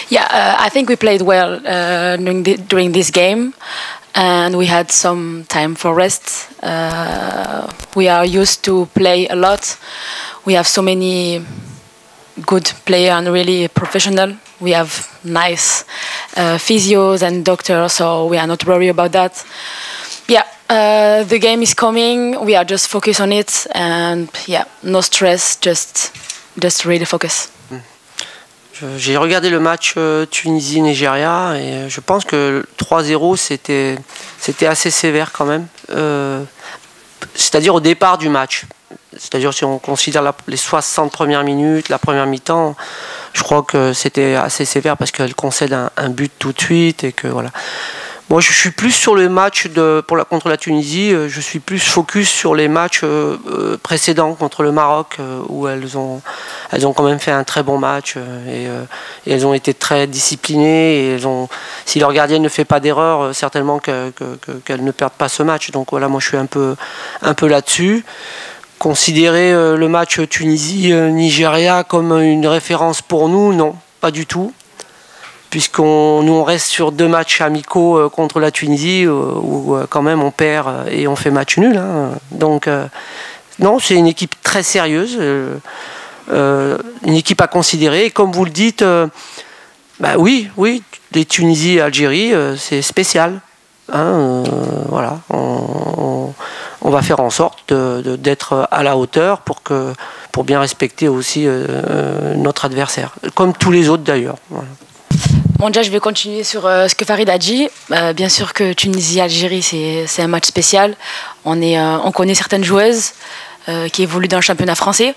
Yeah, I think we played well during this game, and we had some time for rest. We are used to play a lot. We have so many good players and really professional. We have nice physios and doctors, so we are not worried about that. Yeah, the game is coming. We are just focused on it, and yeah, no stress. Just really focus. J'ai regardé le match Tunisie-Nigeria et je pense que 3-0 c'était assez sévère quand même. C'est-à-dire au départ du match. C'est-à-dire si on considère les 60 premières minutes, la première mi-temps, je crois que c'était assez sévère parce qu'elle concède un but tout de suite et que voilà. Moi, je suis plus sur le match contre la Tunisie. Je suis plus focus sur les matchs précédents contre le Maroc où elles ont quand même fait un très bon match et elles ont été très disciplinées. Et si leur gardienne ne fait pas d'erreur, certainement qu'elles ne perdent pas ce match. Donc voilà, moi je suis un peu là-dessus. Considérer le match Tunisie-Nigeria comme une référence pour nous, non, pas du tout. Puisqu'on on reste sur 2 matchs amicaux contre la Tunisie où quand même on perd et on fait match nul. Hein. Donc non, c'est une équipe très sérieuse, une équipe à considérer. Et comme vous le dites, bah oui, les Tunisie et Algérie, c'est spécial. Hein, voilà, on va faire en sorte d'être à la hauteur pour bien respecter aussi notre adversaire, comme tous les autres d'ailleurs. Voilà. Bon, déjà, je vais continuer sur ce que Farid a dit. Bien sûr que Tunisie-Algérie, c'est un match spécial. On connaît certaines joueuses qui évoluent dans le championnat français.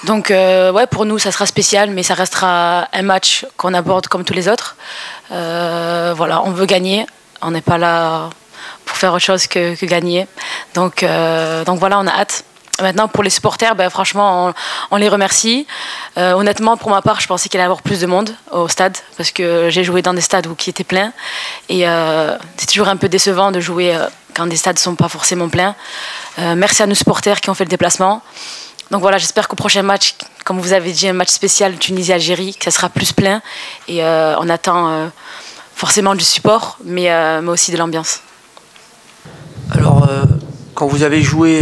Donc, ouais, pour nous, ça sera spécial, mais ça restera un match qu'on aborde comme tous les autres. Voilà, on veut gagner. On n'est pas là pour faire autre chose que gagner. Donc voilà, on a hâte. Maintenant, pour les supporters, franchement, on les remercie. Honnêtement, pour ma part, je pensais qu'il allait y avoir plus de monde au stade parce que j'ai joué dans des stades qui étaient pleins. Et c'est toujours un peu décevant de jouer quand des stades ne sont pas forcément pleins. Merci à nos supporters qui ont fait le déplacement. Donc voilà, j'espère qu'au prochain match, comme vous avez dit, un match spécial Tunisie-Algérie, que ça sera plus plein. Et on attend forcément du support, mais aussi de l'ambiance. Alors, quand vous avez joué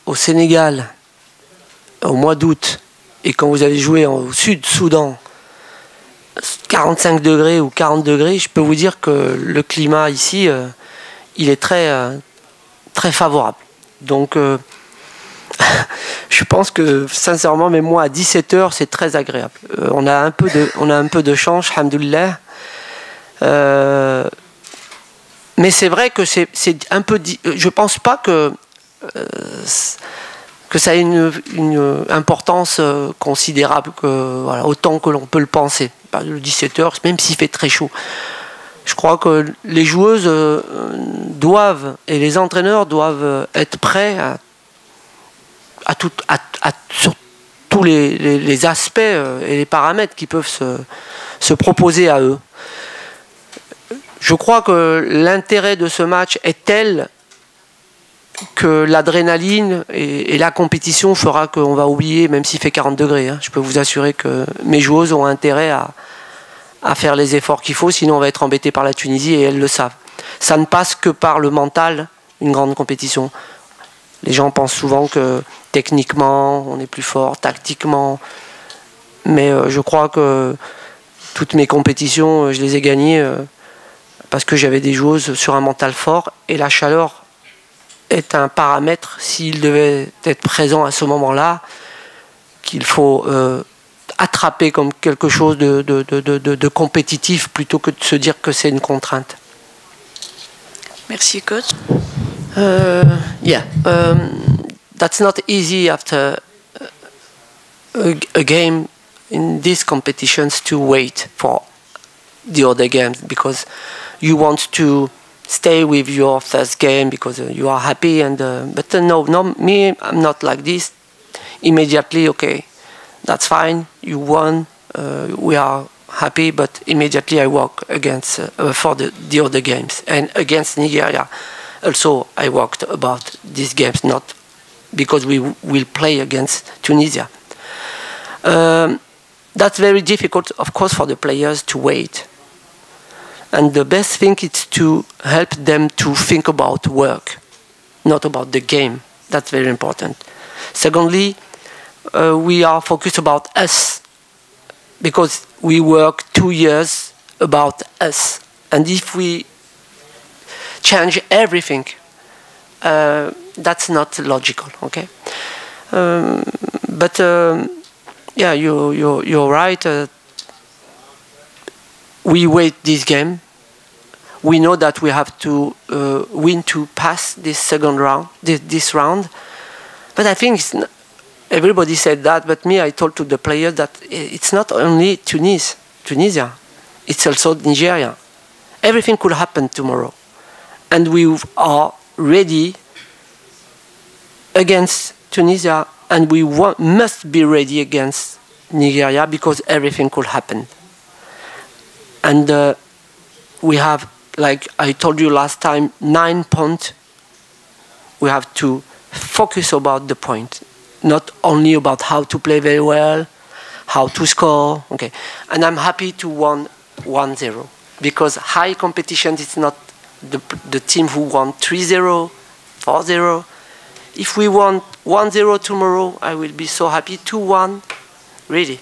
au Sénégal au mois d'août et quand vous allez jouer au Sud-Soudan 45 degrés ou 40 degrés, je peux vous dire que le climat ici il est très favorable. Donc je pense que sincèrement, même moi à 17h c'est très agréable. On a un peu de chance, alhamdoulilah. Mais c'est vrai que c'est un peu. Je pense pas que ça a une importance considérable, voilà, autant que l'on peut le penser. Le 17h, même s'il fait très chaud. Je crois que les joueuses doivent, et les entraîneurs doivent être prêts sur tous les aspects et les paramètres qui peuvent se proposer à eux. Je crois que l'intérêt de ce match est tel que l'adrénaline et la compétition fera qu'on va oublier, même s'il fait 40 degrés. Hein. Je peux vous assurer que mes joueuses ont intérêt à faire les efforts qu'il faut, sinon on va être embêté par la Tunisie et elles le savent. Ça ne passe que par le mental, une grande compétition. Les gens pensent souvent que techniquement on est plus fort, tactiquement, mais je crois que toutes mes compétitions, je les ai gagnées parce que j'avais des joueuses sur un mental fort et la chaleur est un paramètre, s'il devait être présent à ce moment-là, qu'il faut attraper comme quelque chose de compétitif plutôt que de se dire que c'est une contrainte. Merci, coach. That's not easy after a game in these competitions to wait for the other games because you want to stay with your first game because you are happy but no, me, I'm not like this. Immediately, okay, that's fine, you won, we are happy, but immediately I work against for the other games. And against Nigeria also I worked about these games, not because we will play against Tunisia. that's very difficult, of course, for the players to wait. And the best thing is to help them to think about work, not about the game. That's very important. Secondly, we are focused about us, because we work 2 years about us. And if we change everything, that's not logical, okay? Yeah, you're right. We wait this game. We know that we have to win to pass this second round, this round. But I think everybody said that, but me, I told to the players that it's not only Tunisia, it's also Nigeria. Everything could happen tomorrow. And we are ready against Tunisia, and we must be ready against Nigeria, because everything could happen. And we have, like I told you last time, 9 points. We have to focus about the point, not only about how to play very well, how to score. Okay, and I'm happy to win 1-0, because high competition is not the team who won 3-0, 4-0. If we won 1-0 tomorrow, I will be so happy. 2-1, really.